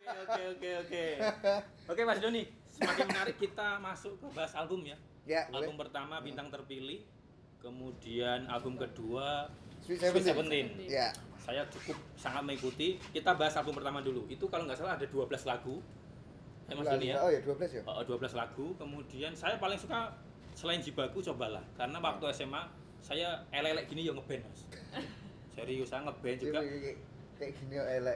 Oke. Oke Mas Doni, semakin menarik kita masuk ke bahas album ya. Ya, Album boleh. pertama Bintang Terpilih, kemudian album kedua Sweet Sweet Seventeen. Seventeen. Ya. Saya cukup sangat mengikuti. Kita bahas album pertama dulu. Itu kalau nggak salah ada 12 lagu. Ya Mas Doni ya. Oh ya 12 ya. 12 lagu. Kemudian saya paling suka selain Jibaku Cobalah. Karena waktu SMA saya elek-elek gini ya ngeband Mas. Serius saya ngeband juga. Kayak gini elek.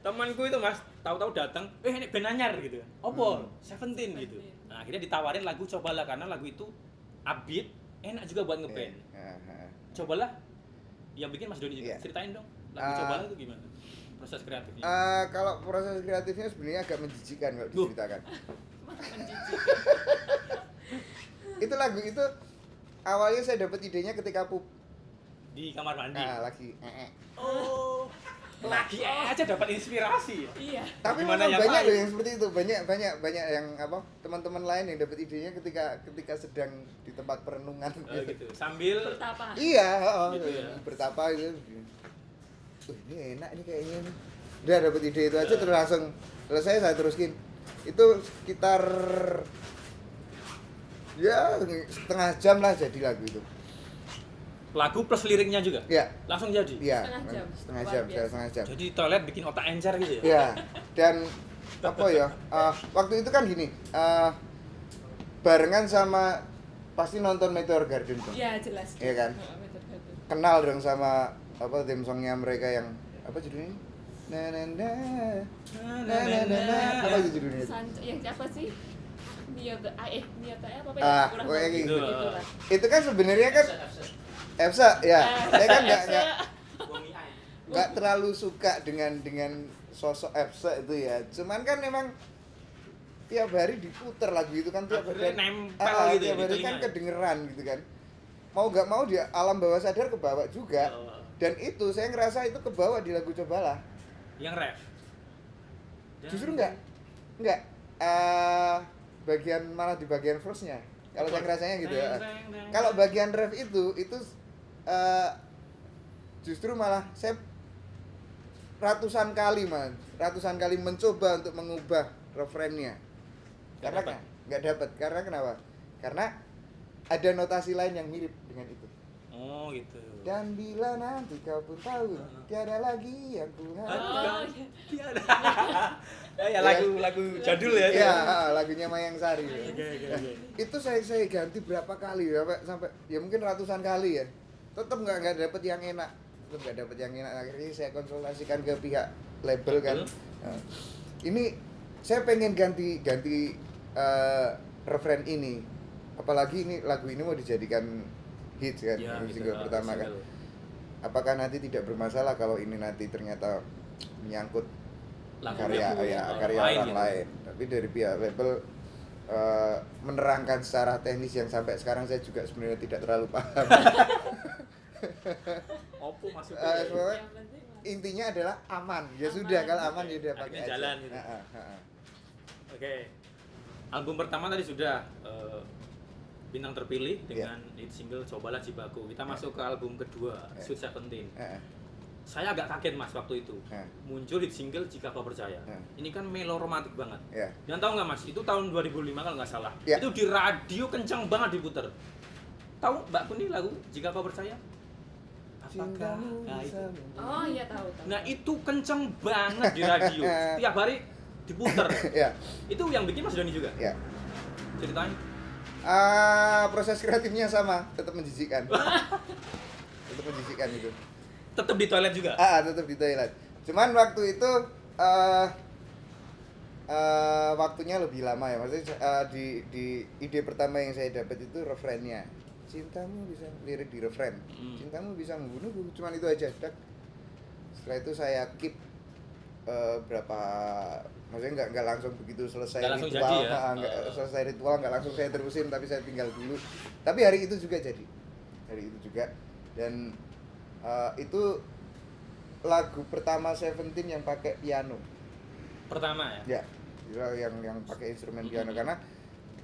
Temanku itu Mas, tahu-tahu datang, ini band anyar gitu. Opo? Seventeen gitu. Nah, akhirnya ditawarin lagu Cobalah karena lagu itu upbeat, enak juga buat ngeband. Cobalah yang bikin Mas Doni juga. Ceritain dong, lagu Cobalah itu gimana? Proses kreatifnya. Kalau proses kreatifnya sebenarnya agak menjijikan kalau diceritakan. Itu lagu itu awalnya saya dapat idenya ketika Di kamar mandi. Lagi. Oh. Lagi aja dapat inspirasi ya. Iya. Tapi Gimana memang yang banyak lain? loh yang seperti itu. Banyak yang teman-teman lain yang dapat idenya ketika sedang di tempat perenungan Gitu. Sambil Bertapa. Iya, Gitu ya. bertapa gitu. Ini enak ini kayaknya nih. Udah dapat ide itu aja terus langsung selesai saya teruskin. Itu sekitar ya setengah jam lah jadi lagu itu. lagu plus liriknya juga. Iya. Langsung jadi. Iya. Setengah jam. Setengah Luar jam, biasa. setengah jam. Jadi toilet bikin otak encer gitu ya. Iya. Dan apa ya? Waktu itu kan gini, barengan sama pasti nonton Meteor Garden tuh. Iya, jelas. Iya kan? Meter Garden. Kenal dong sama apa theme songnya mereka yang apa judulnya? Na na na na na na na apa itu judulnya? Yang siapa sih? Niota apa Kurang tahu. gitu. Itulah. Itu kan sebenarnya kan Efsa ya. Saya kan nggak terlalu suka dengan sosok Efsa itu ya. Cuman kan memang tiap hari diputer lagu itu kan tiap hari nempel gitu ya tiap di hari kan telinga. kedengeran gitu kan. Mau nggak mau dia alam bawah sadar kebawa juga. Oh. Dan itu saya ngerasa itu kebawa di lagu Cobalah. Yang ref. Justru enggak. Malah di bagian verse-nya. Kalau saya ngerasanya gitu ya. Kalau bagian ref itu justru malah saya ratusan kali mencoba untuk mengubah refrennya. Karena nggak dapat. Karena kenapa? Karena ada notasi lain yang mirip dengan itu. Oh gitu. Dan bila nanti kau pun tahu tiada lagi yang ku harapkan. Tiada. Ya lagu jadul ya. Iya, lagunya Mayang Sari. Oke. Itu saya ganti berapa kali ya, sampai ya mungkin ratusan kali ya. Tetap nggak dapet yang enak. Akhirnya saya konsultasikan ke pihak label kan. Nah, ini saya pengen ganti refren ini. Apalagi ini lagu ini mau dijadikan hits kan, Ya, single gitu, pertama kan. single. Apakah nanti tidak bermasalah kalau ini nanti ternyata menyangkut karya orang gitu. lain. Tapi dari pihak label menerangkan secara teknis yang sampai sekarang saya juga sebenarnya tidak terlalu paham. Oppo masuk Sebenarnya Yang penting intinya adalah aman. Ya Aman. sudah kalau aman ya udah Akhirnya pakai aja. jalan gitu. Heeh. Oke. Album pertama tadi sudah Bintang Terpilih dengan hit single Cobalah Jibaku. Kita masuk ke album kedua, Sweet Seventeen. Saya agak kaget Mas waktu itu. Muncul hit single Jika Kau Percaya. Ini kan melodramatik banget. Ya. Dan tahu nggak Mas, itu tahun 2005 kalau nggak salah. Ya. Itu di radio kencang banget diputer. Tahu Mbak Kuni lagu Jika Kau Percaya? Apakah? Nah, itu. Oh iya tahu. Nah itu kenceng banget di radio. Tiap hari diputer. Ya. Itu yang bikin Mas Doni juga. Ya. Ceritain. Proses kreatifnya sama, tetap menjijikkan. Itu. Tetap di toilet juga. Tetap di toilet. Cuman waktu itu waktunya lebih lama ya. Maksudnya di ide pertama yang saya dapat itu refrennya. Cintamu bisa lirik di refren. Cintamu bisa membunuhku. Cuman itu aja. Setelah itu saya keep berapa, maksudnya nggak langsung begitu selesai Nggak langsung ritual, jadi ya? nggak selesai ritual nggak langsung saya terusin, tapi saya tinggal dulu. Tapi hari itu juga jadi, dan itu lagu pertama Seventeen yang pakai piano. Pertama ya. Ya, yang pakai instrumen piano karena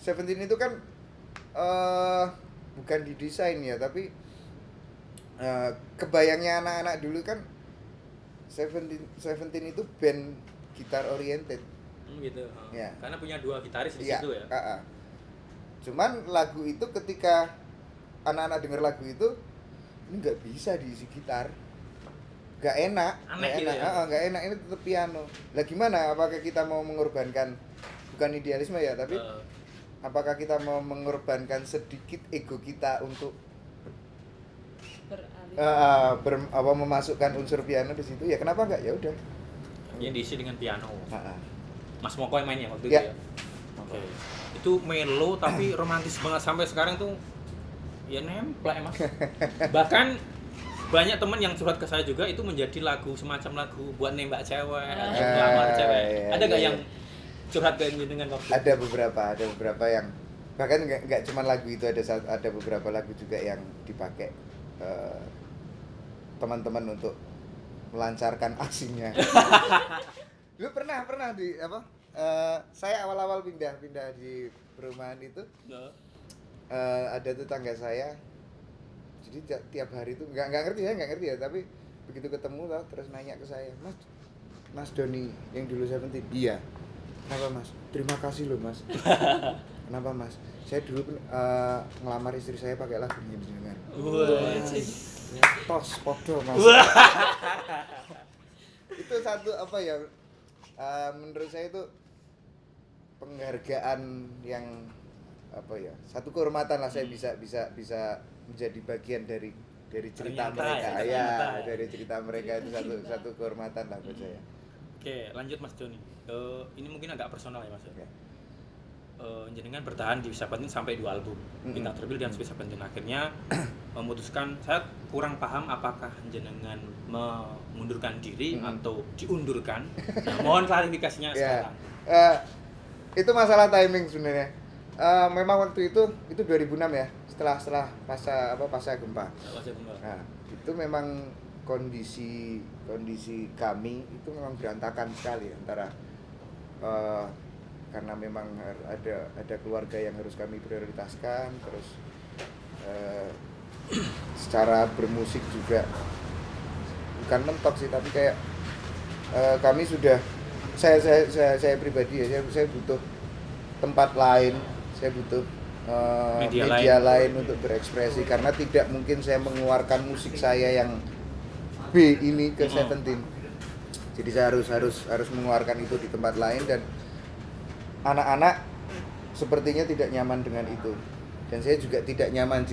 Seventeen itu kan bukan didesain ya, tapi kebayangnya anak-anak dulu kan Seventeen itu band gitar oriented. Gitu. Ya. Karena punya 2 gitaris di Iya, situ ya. Cuman lagu itu ketika anak-anak denger lagu itu ini nggak bisa diisi gitar, nggak enak, Aneh nggak gitu enak, ya? nggak enak, ini tetap piano. Lah gimana? Apakah kita mau mengorbankan, bukan idealisme ya, tapi apakah kita mau mengorbankan sedikit ego kita untuk beralih. memasukkan unsur piano di situ? Ya kenapa nggak? Ya udah. Yang diisi dengan piano. Heeh. Mas Moko yang mainnya waktu Ya. itu ya. Oke. Itu melo tapi romantis banget sampai sekarang tuh ya nempel ya Mas. Bahkan banyak temen yang curhat ke saya juga itu menjadi lagu semacam lagu buat nembak cewek atau melamar cewek. Iya, Ada nggak iya, yang curhat kayak gitu dengan waktu? Ada beberapa yang bahkan nggak cuma lagu itu, ada beberapa lagu juga yang dipakai teman-teman untuk melancarkan aksinya. Dulu pernah di apa? Saya awal-awal pindah di perumahan itu ada tetangga saya. Jadi tiap hari itu nggak ngerti ya, tapi begitu ketemu lah terus nanya ke saya, Mas Doni yang dulu Seventeen. Iya. Kenapa Mas? Terima kasih loh Mas. Kenapa Mas? Saya dulu ngelamar istri saya pakai lagu jenengan. Tos podo Mas. Itu satu apa ya? Menurut saya itu penghargaan yang apa ya? Satu kehormatan lah, saya bisa menjadi bagian dari cerita Ternyata mereka. ternyata. Dari cerita mereka itu satu kehormatan lah buat saya. Oke, lanjut Mas Doni. Ini mungkin agak personal ya Mas. Oke. Jenengan bertahan di Seventeen sampai 2 album. Kita terpilih dan Space Seventeen akhirnya memutuskan, saya kurang paham apakah jenengan mengundurkan diri atau diundurkan. Nah, mohon klarifikasinya sekarang. Itu masalah timing sebenarnya. Memang waktu itu 2006 ya, setelah pasca gempa. Nah, itu memang kondisi kami itu memang berantakan sekali antara karena memang ada keluarga yang harus kami prioritaskan, terus secara bermusik juga bukan mentok sih, tapi kayak kami sudah saya pribadi ya, saya butuh tempat lain, saya butuh media lain untuk berekspresi, karena tidak mungkin saya mengeluarkan musik saya yang B ini ke Seventeen. Jadi saya harus mengeluarkan itu di tempat lain, dan anak-anak sepertinya tidak nyaman dengan itu, dan saya juga tidak nyaman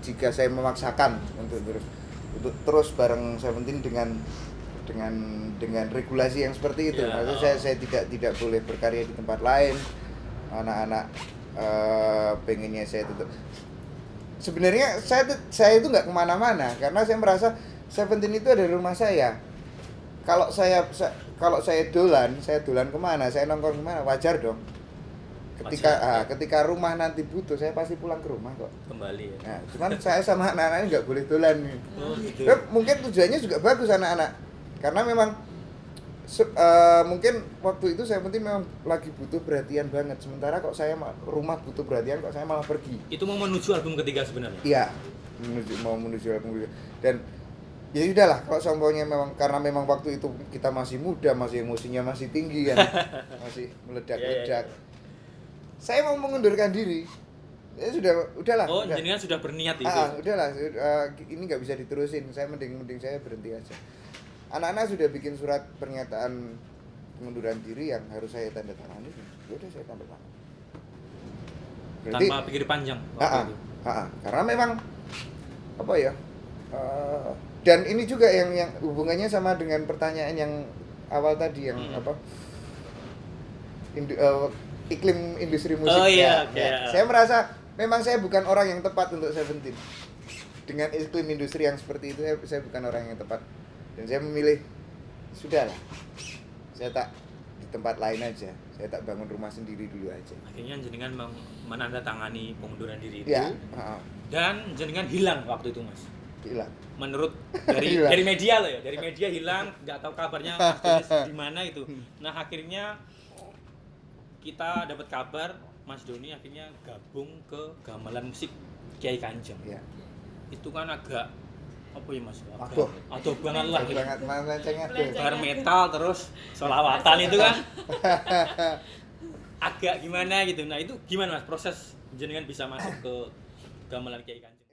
jika saya memaksakan untuk terus bareng Seventeen dengan regulasi yang seperti itu. Maksudnya saya tidak boleh berkarya di tempat lain. Anak-anak pengennya saya tutup. Sebenarnya saya itu nggak kemana-mana, karena saya merasa Seventeen itu ada rumah saya. Kalau saya dolan kemana, saya nongkrong kemana, wajar dong. Ketika rumah nanti butuh, saya pasti pulang ke rumah kok. Kembali ya. Nah, cuman saya sama anak-anak nggak boleh dolan nih. Gitu. Mungkin tujuannya juga bagus anak-anak, karena memang mungkin waktu itu Seventeen memang lagi butuh perhatian banget. Sementara kok saya rumah butuh perhatian, kok saya malah pergi. Itu mau menuju album ketiga sebenarnya. Iya, mau menuju album ketiga. Dan ya sudahlah, kalau sombongnya memang karena memang waktu itu kita masih muda, masih emosinya masih tinggi kan, masih meledak-ledak. Saya mau mengundurkan diri. Ya udahlah. Oh, jenengan sudah berniat itu. Udahlah, ini nggak bisa diterusin. Saya mending saya berhenti aja. Anak-anak sudah bikin surat pernyataan pengunduran diri yang harus saya tanda tangani. Ya udah, saya tanda tangan. Tanpa pikir panjang waktu itu. Karena memang apa ya? Dan ini juga yang hubungannya sama dengan pertanyaan yang awal tadi yang iklim industri musik. Saya merasa memang saya bukan orang yang tepat untuk Seventeen. Dengan iklim industri yang seperti itu, saya bukan orang yang tepat. Dan saya memilih sudahlah, saya tak di tempat lain aja, saya tak bangun rumah sendiri dulu aja. Akhirnya jenengan menandatangani pengunduran diri itu. Ya. Dan jenengan hilang waktu itu Mas. Hilang. Menurut dari media loh ya, dari media hilang, nggak tahu kabarnya Mas Doni di mana itu. Nah akhirnya kita dapat kabar Mas Doni akhirnya gabung ke gamelan musik Kiai Kanjeng. Ya. Itu kan agak Apa ya Mas? Aduh. Aduh banget lah. Aduh banget melencengnya tuh. Bar metal terus solawatan itu kan. Agak gimana gitu. Nah, itu gimana Mas proses jenengan bisa masuk ke gamelan Kiai Kanjeng?